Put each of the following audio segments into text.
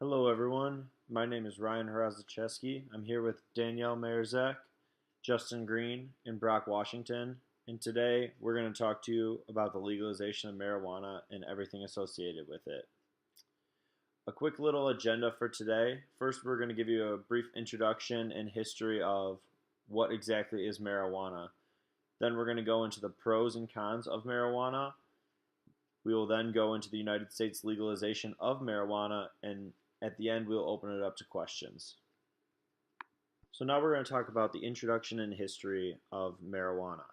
Hello, everyone. My name is Ryan Hrazacheski. I'm here with Danielle Mayerzak, Justin Green, and Brock Washington. And today we're going to talk to you about the legalization of marijuana and everything associated with it. A quick little agenda for today. First, we're going to give you a brief introduction and history of what exactly is marijuana. Then we're going to go into the pros and cons of marijuana. We will then go into the United States legalization of marijuana, and at the end, we'll open it up to questions. So now we're going to talk about the introduction and history of marijuana.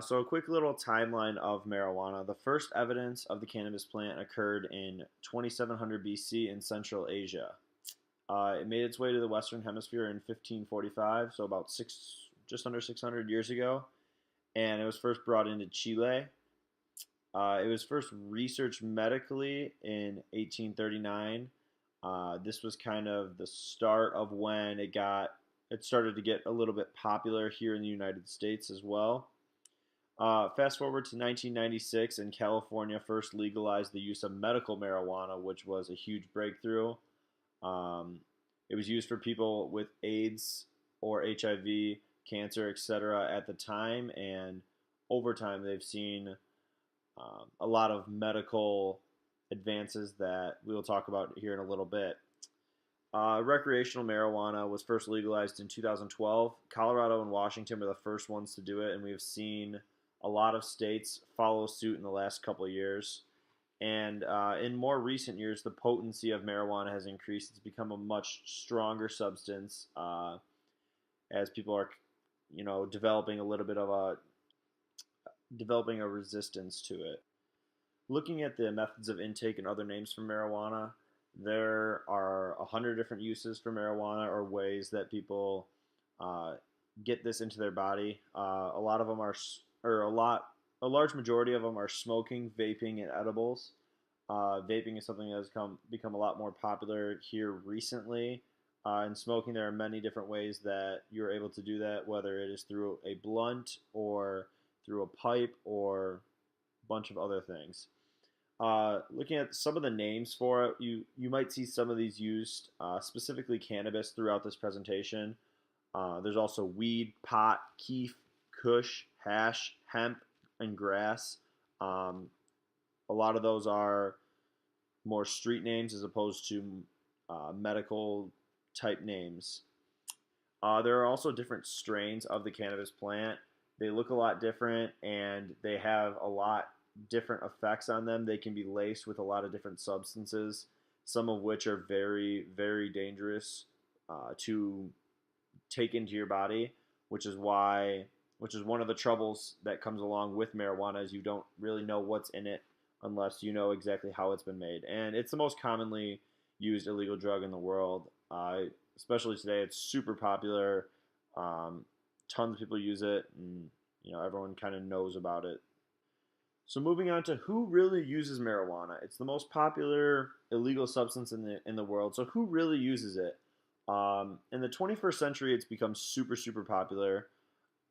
So a quick little timeline of marijuana. The first evidence of the cannabis plant occurred in 2700 BC in Central Asia. It made its way to the Western Hemisphere in 1545, so about just under 600 years ago, and it was first brought into Chile. It was first researched medically in 1839. This was kind of the start of when it started to get a little bit popular here in the United States as well. Fast forward to 1996, and California first legalized the use of medical marijuana, which was a huge breakthrough. It was used for people with AIDS or HIV, cancer, etc. at the time, and over time they've seen a lot of medical advances that we'll talk about here in a little bit. Recreational marijuana was first legalized in 2012. Colorado and Washington were the first ones to do it, and we've seen a lot of states follow suit in the last couple of years. And in more recent years, the potency of marijuana has increased. It's become a much stronger substance as people are, developing a resistance to it. Looking at the methods of intake and other names for marijuana, there are 100 different uses for marijuana or ways that people get this into their body. A lot of them a large majority of them are smoking, vaping, and edibles. Vaping is something that has become a lot more popular here recently. In smoking, there are many different ways that you're able to do that, whether it is through a blunt or through a pipe or a bunch of other things. Looking at some of the names for it, you might see some of these used, specifically cannabis, throughout this presentation. There's also weed, pot, keef, kush, hash, hemp, and grass. A lot of those are more street names as opposed to medical type names. There are also different strains of the cannabis plant. They look a lot different, and they have a lot different effects on them. They can be laced with a lot of different substances, some of which are very, very dangerous to take into your body, which is one of the troubles that comes along with marijuana, is you don't really know what's in it unless you know exactly how it's been made. And it's the most commonly used illegal drug in the world. Especially today, it's super popular. Tons of people use it, and everyone kind of knows about it. So moving on to who really uses marijuana. It's the most popular illegal substance in the world. So who really uses it? In the 21st century, it's become super, super popular,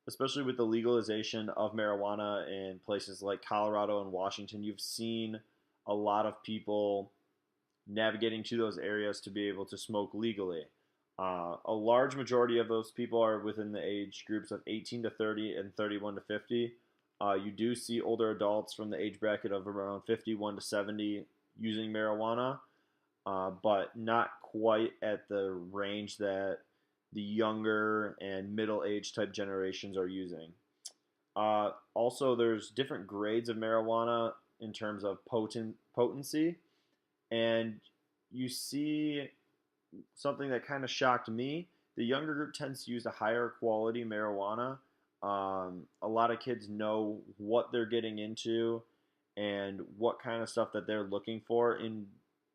especially with the legalization of marijuana in places like Colorado and Washington. You've seen a lot of people navigating to those areas to be able to smoke legally. A large majority of those people are within the age groups of 18 to 30 and 31 to 50. You do see older adults from the age bracket of around 51 to 70 using marijuana, but not quite at the range that the younger and middle-age type generations are using. Also, there's different grades of marijuana in terms of potency, and you see something that kind of shocked me. The younger group tends to use a higher quality marijuana. A lot of kids know what they're getting into and what kind of stuff that they're looking for in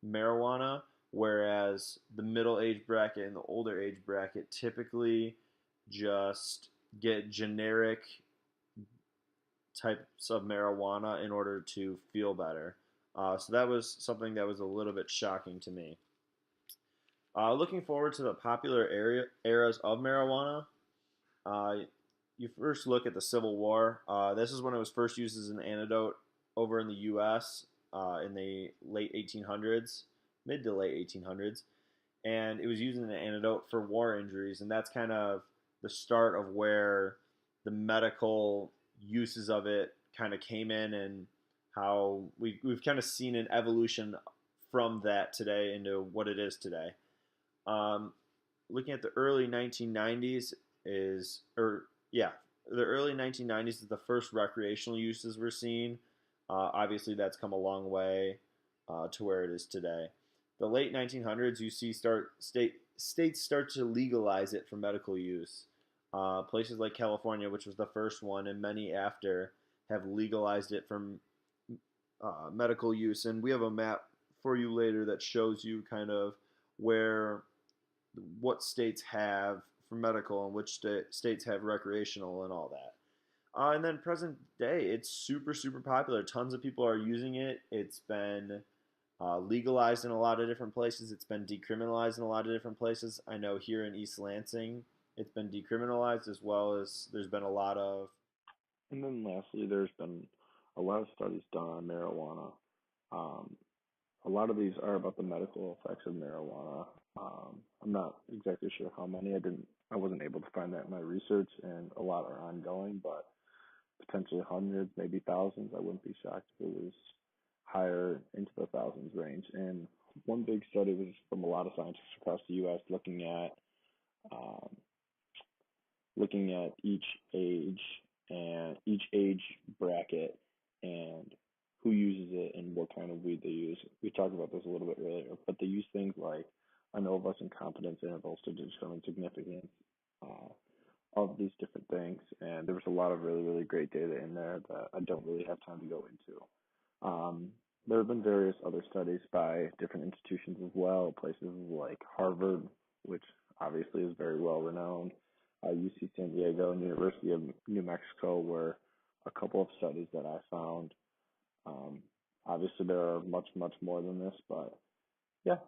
marijuana, whereas the middle age bracket and the older age bracket typically just get generic types of marijuana in order to feel better. So that was something that was a little bit shocking to me. Looking forward to the popular eras of marijuana, you first look at the Civil War. This is when it was first used as an antidote over in the U.S. In the late 1800s. mid to late 1800s, and it was used as an antidote for war injuries, and that's kind of the start of where the medical uses of it kind of came in, and how we've kind of seen an evolution from that today into what it is today. Um, Looking at the early 1990s is, or yeah, the early 1990s is the first recreational uses we're seeing. Obviously, that's come a long way to where it is today. The late 1900s, you see states start to legalize it for medical use. Places like California, which was the first one, and many after, have legalized it for medical use. And we have a map for you later that shows you kind of where what states have for medical and which states have recreational and all that. And then present day, it's super, super popular. Tons of people are using it. It's been legalized in a lot of different places. It's been decriminalized in a lot of different places. I know here in East Lansing, it's been decriminalized, as well as there's been a lot of. And then lastly, there's been a lot of studies done on marijuana. Um, a lot of these are about the medical effects of marijuana. I'm not exactly sure how many. I wasn't able to find that in my research, and a lot are ongoing, but potentially hundreds, maybe thousands. I wouldn't be shocked if it was higher into the thousands range. And one big study was from a lot of scientists across the U.S. Um, looking at each age bracket and who uses it and what kind of weed they use. We talked about this a little bit earlier, but they use things like ANOVAs and confidence intervals to determine significance uh, of these different things. And there was a lot of really, really great data in there that I don't really have time to go into. Um, there have been various other studies by different institutions as well, places like Harvard, which obviously is very well renowned, UC San Diego, and University of New Mexico were a couple of studies that I found. Um, Obviously, there are much, much more than this, but yeah.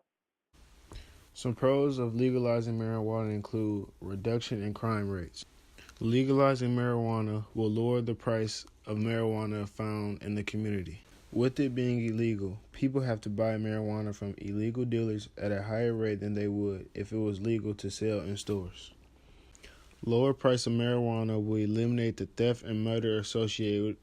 Some pros of legalizing marijuana include reduction in crime rates. Legalizing marijuana will lower the price of marijuana found in the community. With it being illegal, people have to buy marijuana from illegal dealers at a higher rate than they would if it was legal to sell in stores. Lower price of marijuana will eliminate the theft and murder associated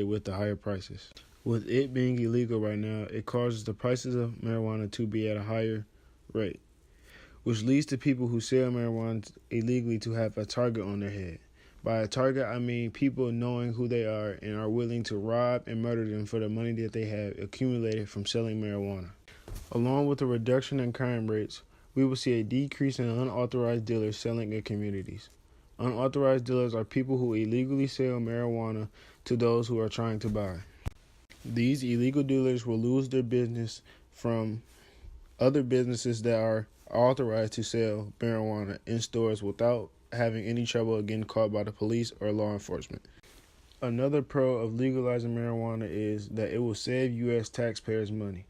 with the higher prices. With it being illegal right now, it causes the prices of marijuana to be at a higher rate, which leads to people who sell marijuana illegally to have a target on their head. By a target, I mean people knowing who they are and are willing to rob and murder them for the money that they have accumulated from selling marijuana. Along with the reduction in crime rates, we will see a decrease in unauthorized dealers selling in communities. Unauthorized dealers are people who illegally sell marijuana to those who are trying to buy. These illegal dealers will lose their business from other businesses that are authorized to sell marijuana in stores without having any trouble getting caught by the police or law enforcement. Another pro of legalizing marijuana is that it will save U.S. taxpayers money.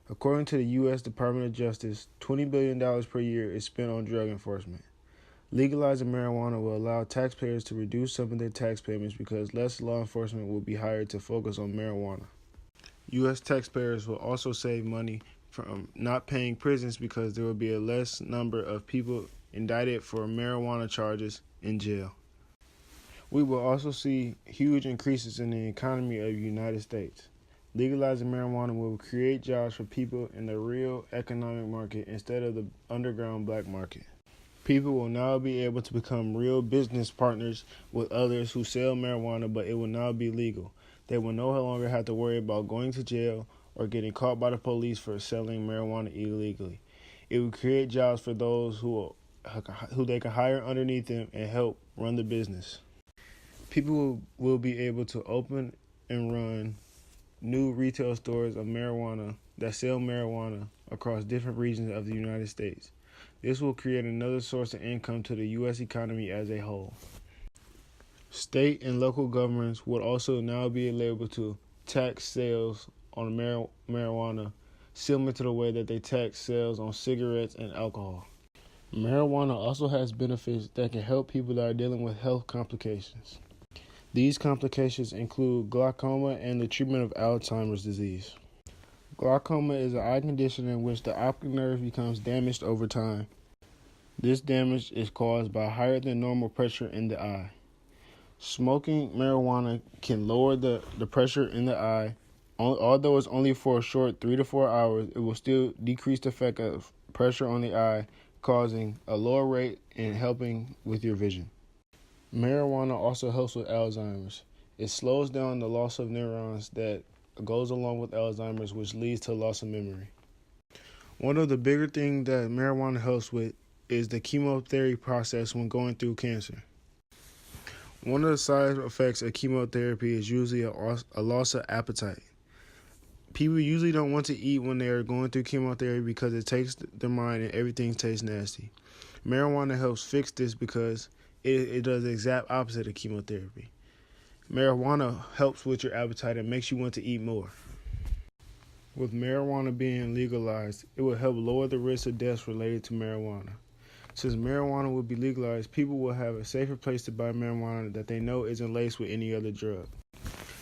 According to the U.S. Department of Justice, $20 billion per year is spent on drug enforcement. Legalizing marijuana will allow taxpayers to reduce some of their tax payments because less law enforcement will be hired to focus on marijuana. U.S. taxpayers will also save money from not paying prisons because there will be a less number of people indicted for marijuana charges in jail. We will also see huge increases in the economy of the United States. Legalizing marijuana will create jobs for people in the real economic market instead of the underground black market. People will now be able to become real business partners with others who sell marijuana, but it will now be legal. They will no longer have to worry about going to jail or getting caught by the police for selling marijuana illegally. It will create jobs for those who they can hire underneath them and help run the business. People will be able to open and run new retail stores of marijuana that sell marijuana across different regions of the United States. This will create another source of income to the U.S. economy as a whole. State and local governments would also now be able to tax sales on marijuana similar to the way that they tax sales on cigarettes and alcohol. Marijuana also has benefits that can help people that are dealing with health complications. These complications include glaucoma and the treatment of Alzheimer's disease. Glaucoma is an eye condition in which the optic nerve becomes damaged over time. This damage is caused by higher than normal pressure in the eye. Smoking marijuana can lower the pressure in the eye. Although it's only for a short 3 to 4 hours, it will still decrease the effect of pressure on the eye, causing a lower rate and helping with your vision. Marijuana also helps with Alzheimer's. It slows down the loss of neurons that goes along with Alzheimer's, which leads to loss of memory. One of the bigger things that marijuana helps with is the chemotherapy process when going through cancer. One of the side effects of chemotherapy is usually a loss of appetite. People usually don't want to eat when they are going through chemotherapy because it takes their mind and everything tastes nasty. Marijuana helps fix this because it does the exact opposite of chemotherapy. Marijuana helps with your appetite and makes you want to eat more. With marijuana being legalized, it will help lower the risk of deaths related to marijuana. Since marijuana will be legalized, people will have a safer place to buy marijuana that they know isn't laced with any other drug.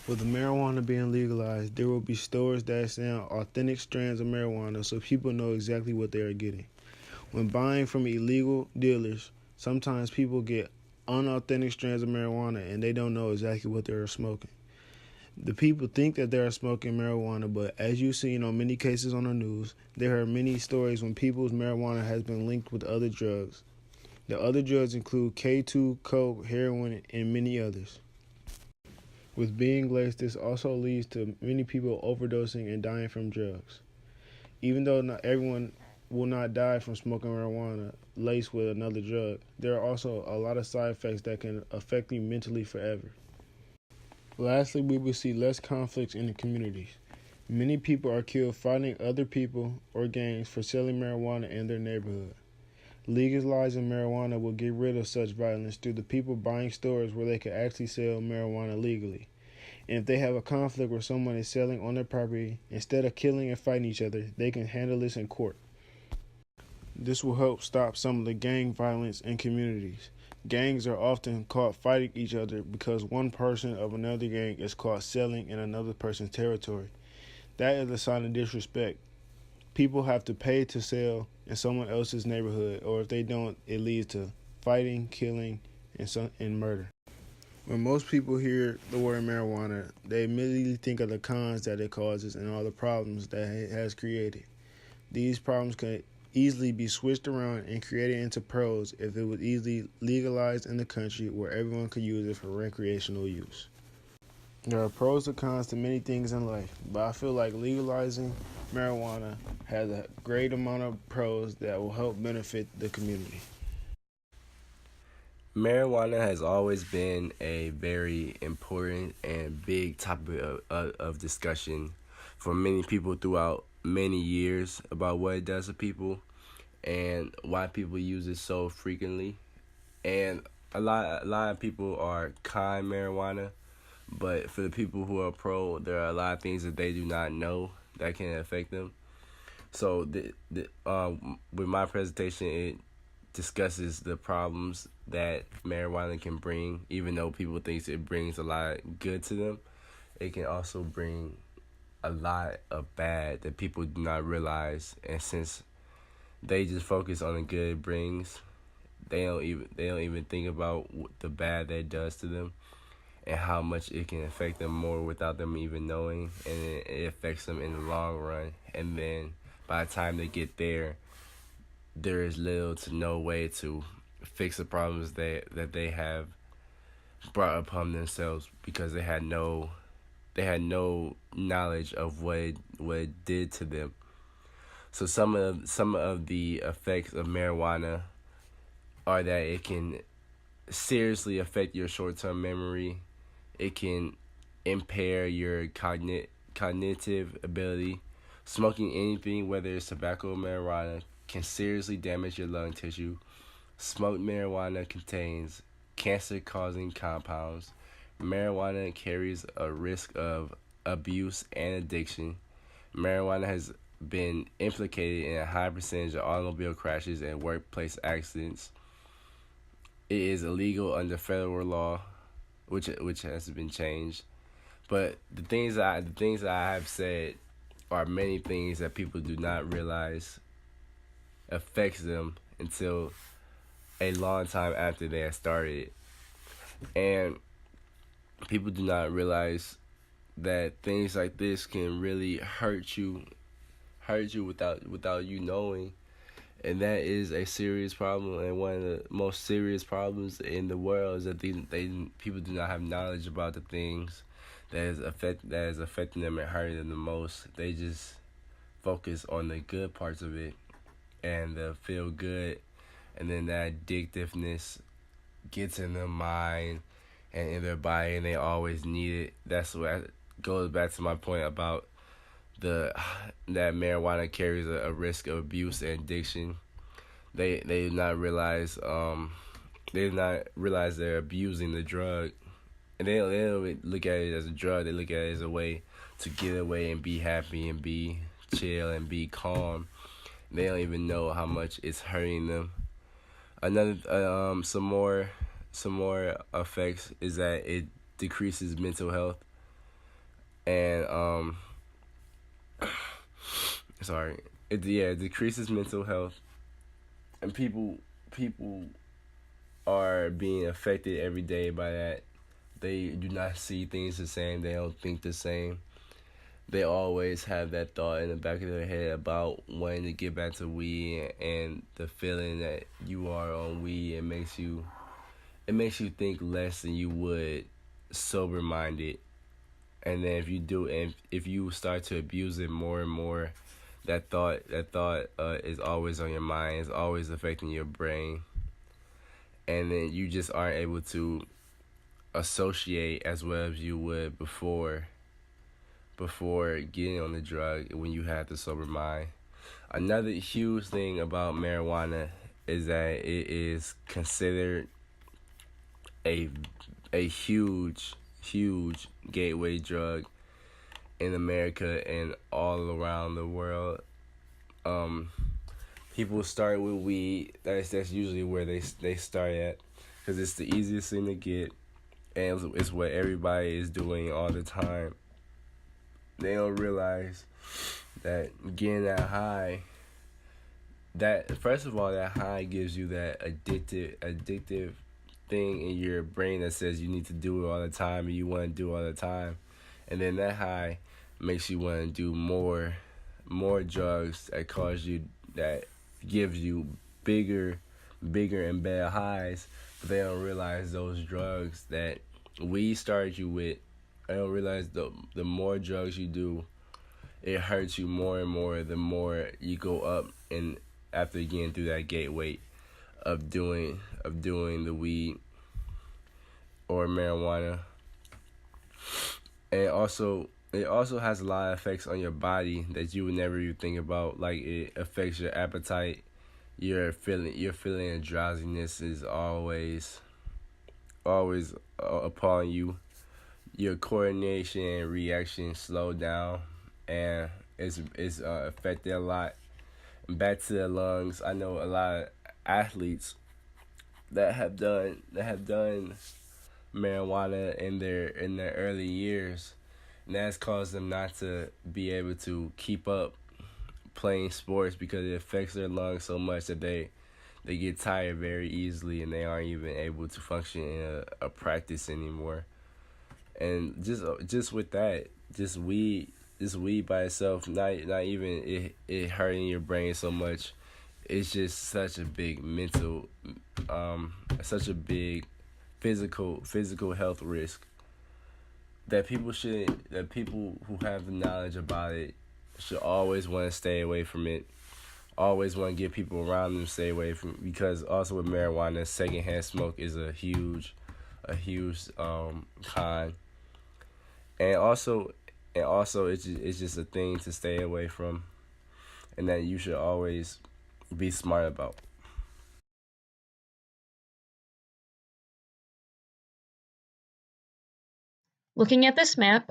With the marijuana being legalized, there will be stores that sell authentic strands of marijuana so people know exactly what they are getting. When buying from illegal dealers, sometimes people get unauthentic strands of marijuana and they don't know exactly what they are smoking. The people think that they are smoking marijuana, but as you've seen on many cases on the news, there are many stories when people's marijuana has been linked with other drugs. The other drugs include K2, coke, heroin, and many others. With being laced, this also leads to many people overdosing and dying from drugs. Even though not everyone will not die from smoking marijuana laced with another drug, there are also a lot of side effects that can affect you mentally forever. Lastly, we will see less conflicts in the communities. Many people are killed fighting other people or gangs for selling marijuana in their neighborhood. Legalizing marijuana will get rid of such violence through the people buying stores where they can actually sell marijuana legally. And if they have a conflict where someone is selling on their property, instead of killing and fighting each other, they can handle this in court. This will help stop some of the gang violence in communities. Gangs are often caught fighting each other because one person of another gang is caught selling in another person's territory. That is a sign of disrespect. People have to pay to sell in someone else's neighborhood, or if they don't, it leads to fighting, killing, and murder. When most people hear the word marijuana, they immediately think of the cons that it causes and all the problems that it has created. These problems can easily be switched around and created into pros if it was easily legalized in the country where everyone could use it for recreational use. There are pros and cons to many things in life, but I feel like legalizing marijuana has a great amount of pros that will help benefit the community. Marijuana has always been a very important and big topic of discussion for many people throughout many years about what it does to people and why people use it so frequently. And a lot of people are con marijuana, but for the people who are pro, there are a lot of things that they do not know that can affect them. So with my presentation, it discusses the problems that marijuana can bring. Even though people think it brings a lot of good to them, it can also bring a lot of bad that people do not realize. And since they just focus on the good it brings, they don't even think about the bad that it does to them and how much it can affect them more without them even knowing, and it affects them in the long run. And then by the time they get there is little to no way to fix the problems that they have brought upon themselves because they had no knowledge of what it did to them. So some of the effects of marijuana are that it can seriously affect your short-term memory. It can impair your cognitive ability. Smoking anything, whether it's tobacco or marijuana, can seriously damage your lung tissue. Smoked marijuana contains cancer-causing compounds. Marijuana carries a risk of abuse and addiction. Marijuana has been implicated in a high percentage of automobile crashes and workplace accidents. It is illegal under federal law, which has been changed. But the things that I have said are many things that people do not realize affects them until a long time after they have started. And people do not realize that things like this can really hurt you without you knowing. And that is a serious problem, and one of the most serious problems in the world is that people do not have knowledge about the things that is affecting them and hurting them the most. They just focus on the good parts of it and the feel good, and then that addictiveness gets in their mind and in their body, and they always need it. That's what goes back to my point about that marijuana carries a risk of abuse and addiction. They do not realize they're abusing the drug, and they don't look at it as a drug. They look at it as a way to get away and be happy and be chill and be calm. They don't even know how much it's hurting them. Another some more effects is that it decreases mental health, and it decreases mental health, and people are being affected every day by that. They do not see things the same. They don't think the same. They always have that thought in the back of their head about wanting to get back to weed, and the feeling that you are on weed, it makes you think less than you would sober minded. And then if you start to abuse it more and more, that thought is always on your mind. It's always affecting your brain, and then you just aren't able to associate as well as you would before getting on the drug when you had the sober mind. Another huge thing about marijuana is that it is considered a huge gateway drug in America and all around the world. People start with weed. That's usually where they start at, because it's the easiest thing to get, and it's what everybody is doing all the time. They don't realize that getting that high, that first of all, that high gives you that addictive thing in your brain that says you need to do it all the time and you want to do it all the time. And then that high makes you want to do more drugs that gives you bigger and better highs. But they don't realize those drugs that we started you with. They don't realize the more drugs you do, it hurts you more and more the more you go up, and after getting through that gateway of doing the weed or marijuana. And it also has a lot of effects on your body that you would never even think about. Like, it affects your appetite. Your feeling of drowsiness is always upon you. Your coordination and reaction slow down, and it's affected a lot. Back to the lungs, I know a lot of athletes that have done marijuana in their early years, and that's caused them not to be able to keep up playing sports because it affects their lungs so much that they get tired very easily, and they aren't even able to function in a practice anymore. And just with that, just weed by itself, not even it hurting your brain so much. It's just such a big mental, such a big physical health risk that people who have the knowledge about it should always want to stay away from it. Always want to get people around them to stay away from it, because also with marijuana, secondhand smoke is a huge con. And also it's just a thing to stay away from, and that you should always be smart about. Looking at this map,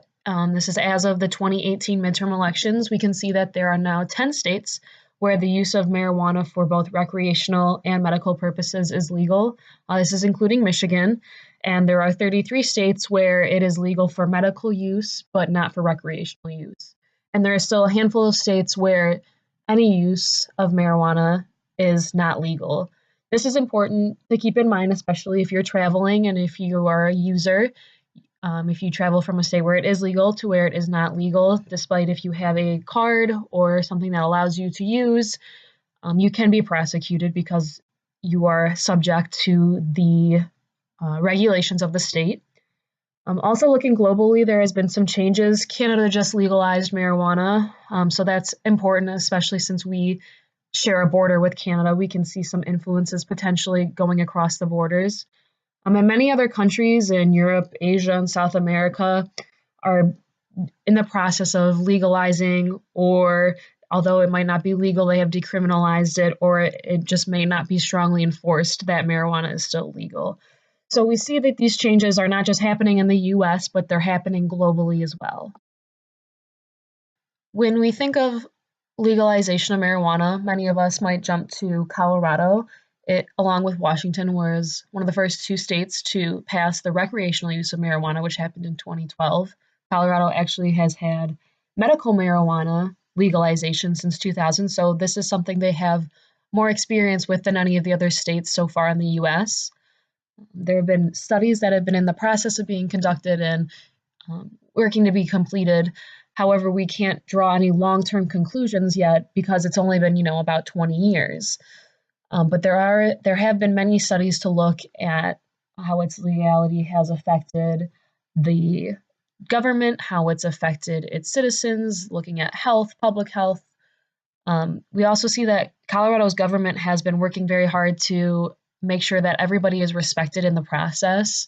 this is as of the 2018 midterm elections, we can see that there are now 10 states where the use of marijuana for both recreational and medical purposes is legal. This is including Michigan, and there are 33 states where it is legal for medical use, but not for recreational use. And there are still a handful of states where any use of marijuana is not legal. This is important to keep in mind, especially if you're traveling and if you are a user. If you travel from a state where it is legal to where it is not legal, despite if you have a card or something that allows you to use, you can be prosecuted because you are subject to the regulations of the state. Also looking globally, there has been some changes. Canada just legalized marijuana, so that's important, especially since we share a border with Canada. We can see some influences potentially going across the borders. And many other countries in Europe, Asia, and South America are in the process of legalizing, or although it might not be legal, they have decriminalized it, or it just may not be strongly enforced that marijuana is still legal. So we see that these changes are not just happening in the US, but they're happening globally as well. When we think of legalization of marijuana, many of us might jump to Colorado. It, along with Washington, was one of the first two states to pass the recreational use of marijuana, which happened in 2012. Colorado actually has had medical marijuana legalization since 2000, so this is something they have more experience with than any of the other states so far in the US. There have been studies that have been in the process of being conducted and working to be completed. However, we can't draw any long-term conclusions yet because it's only been, about 20 years. But there have been many studies to look at how its legality has affected the government, how it's affected its citizens, looking at health, public health. We also see that Colorado's government has been working very hard to make sure that everybody is respected in the process,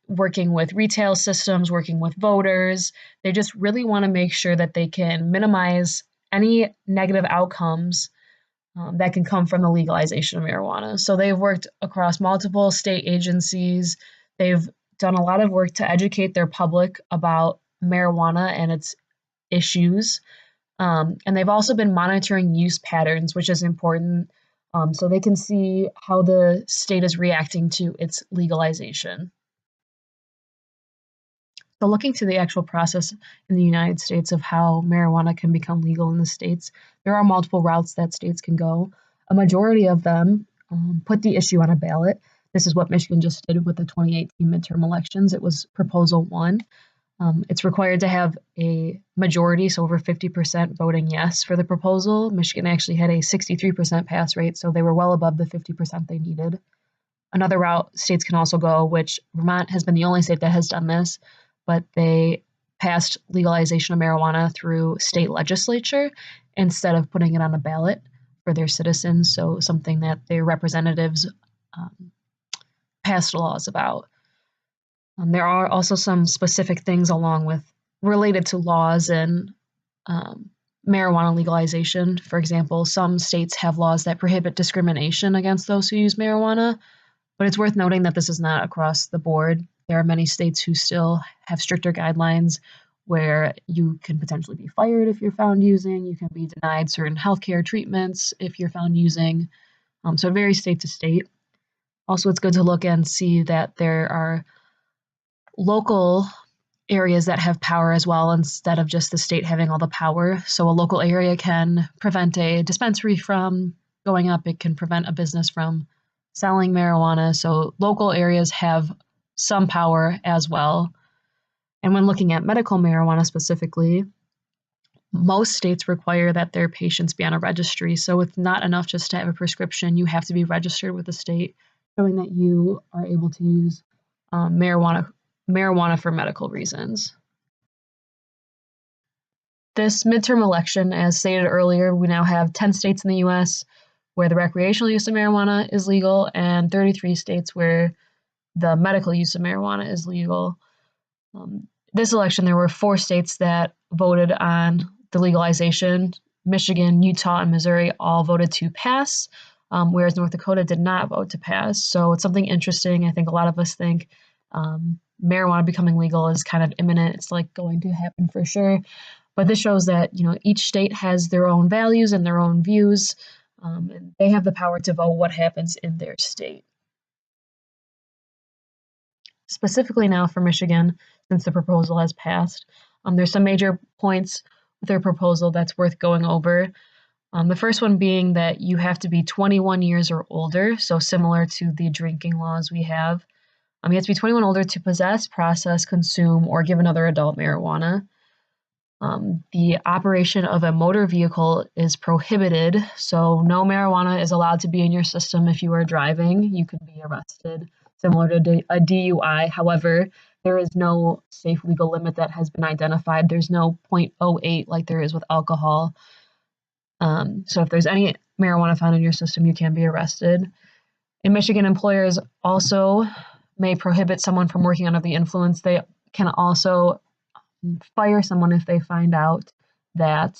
working with retail systems, working with voters. They just really want to make sure that they can minimize any negative outcomes that can come from the legalization of marijuana. So they've worked across multiple state agencies. They've done a lot of work to educate their public about marijuana and its issues. And they've also been monitoring use patterns, which is important, so they can see how the state is reacting to its legalization. So looking to the actual process in the United States of how marijuana can become legal in the states, there are multiple routes that states can go. A majority of them put the issue on a ballot. This is what Michigan just did with the 2018 midterm elections. It was Proposal 1. It's required to have a majority, so over 50% voting yes for the proposal. Michigan actually had a 63% pass rate, so they were well above the 50% they needed. Another route states can also go, which Vermont has been the only state that has done this, but they passed legalization of marijuana through state legislature instead of putting it on a ballot for their citizens, so something that their representatives passed laws about. There are also some specific things related to laws and marijuana legalization. For example, some states have laws that prohibit discrimination against those who use marijuana, but it's worth noting that this is not across the board. There are many states who still have stricter guidelines where you can potentially be fired if you're found using, you can be denied certain healthcare treatments if you're found using. So it varies state to state. Also, it's good to look and see that there are local areas that have power as well instead of just the state having all the power. So a local area can prevent a dispensary from going up. It can prevent a business from selling marijuana. So local areas have some power as well. And when looking at medical marijuana specifically, most states require that their patients be on a registry. So it's not enough just to have a prescription. You have to be registered with the state, showing that you are able to use marijuana for medical reasons. This midterm election, as stated earlier, we now have 10 states in the U.S. where the recreational use of marijuana is legal and 33 states where the medical use of marijuana is legal. This election, there were 4 states that voted on the legalization. Michigan, Utah, and Missouri all voted to pass, whereas North Dakota did not vote to pass. So it's something interesting. I think a lot of us think marijuana becoming legal is kind of imminent. It's like going to happen for sure. But this shows that, each state has their own values and their own views, and they have the power to vote what happens in their state. Specifically now for Michigan, since the proposal has passed, There's some major points with their proposal that's worth going over. The first one being that you have to be 21 years or older, so similar to the drinking laws we have. You have to be 21 older to possess, process, consume, or give another adult marijuana. The operation of a motor vehicle is prohibited, so no marijuana is allowed to be in your system if you are driving. You could be arrested, similar to a DUI. However, there is no safe legal limit that has been identified. There's no 0.08 like there is with alcohol. So if there's any marijuana found in your system, you can be arrested. In Michigan, employers also may prohibit someone from working under the influence. They can also fire someone if they find out that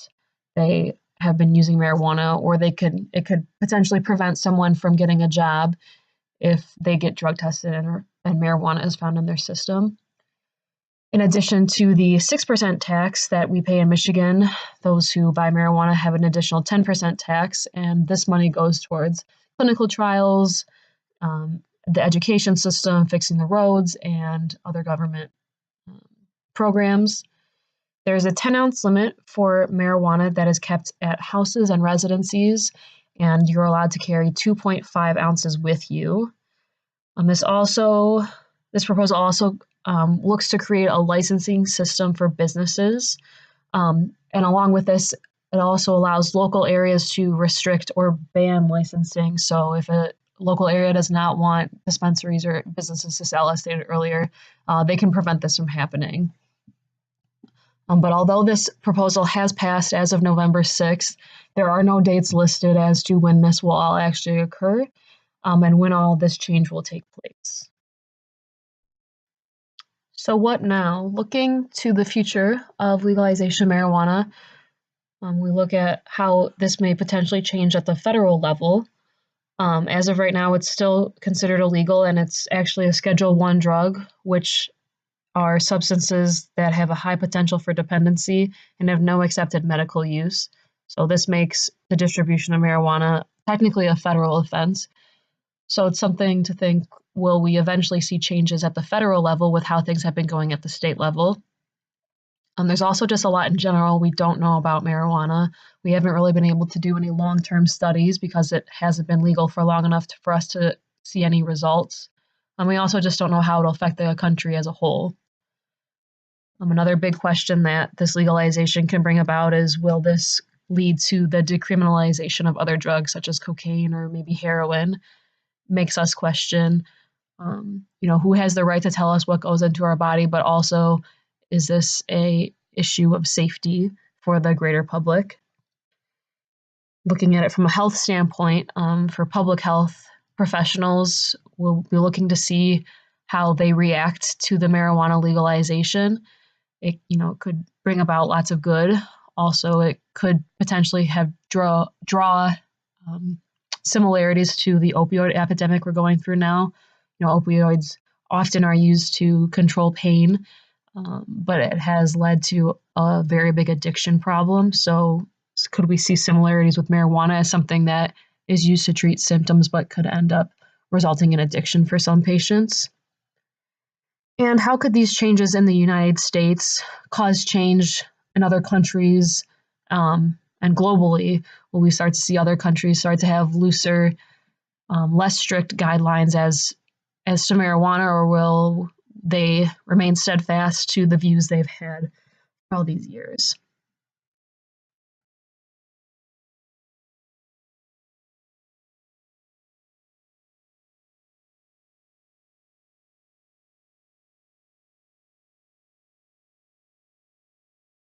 they have been using marijuana, or it could potentially prevent someone from getting a job if they get drug tested and marijuana is found in their system. In addition to the 6% tax that we pay in Michigan, those who buy marijuana have an additional 10% tax, and this money goes towards clinical trials, the education system, fixing the roads, and other government programs. There's a 10-ounce limit for marijuana that is kept at houses and residencies, and you're allowed to carry 2.5 ounces with you. This proposal also looks to create a licensing system for businesses. And along with this, it also allows local areas to restrict or ban licensing. So if a local area does not want dispensaries or businesses to sell, as stated earlier, they can prevent this from happening. But although this proposal has passed as of November 6th, there are no dates listed as to when this will all actually occur, and when all this change will take place. So what now? Looking to the future of legalization of marijuana, we look at how this may potentially change at the federal level. As of right now, it's still considered illegal, and it's actually a Schedule I drug, which are substances that have a high potential for dependency and have no accepted medical use. So this makes the distribution of marijuana technically a federal offense. So it's something to think, will we eventually see changes at the federal level with how things have been going at the state level? There's also just a lot in general we don't know about marijuana. We haven't really been able to do any long-term studies because it hasn't been legal for long enough for us to see any results. And we also just don't know how it'll affect the country as a whole. Another big question that this legalization can bring about is, will this lead to the decriminalization of other drugs such as cocaine or maybe heroin? Makes us question, who has the right to tell us what goes into our body, but also, is this a issue of safety for the greater public? Looking at it from a health standpoint, for public health professionals, we'll be looking to see how they react to the marijuana legalization. It, could bring about lots of good. Also, it could potentially draw similarities to the opioid epidemic we're going through now. Opioids often are used to control pain, but it has led to a very big addiction problem. So could we see similarities with marijuana as something that is used to treat symptoms but could end up resulting in addiction for some patients? And how could these changes in the United States cause change in other countries and globally? Will we start to see other countries start to have looser, less strict guidelines as to marijuana, or will they remain steadfast to the views they've had for all these years?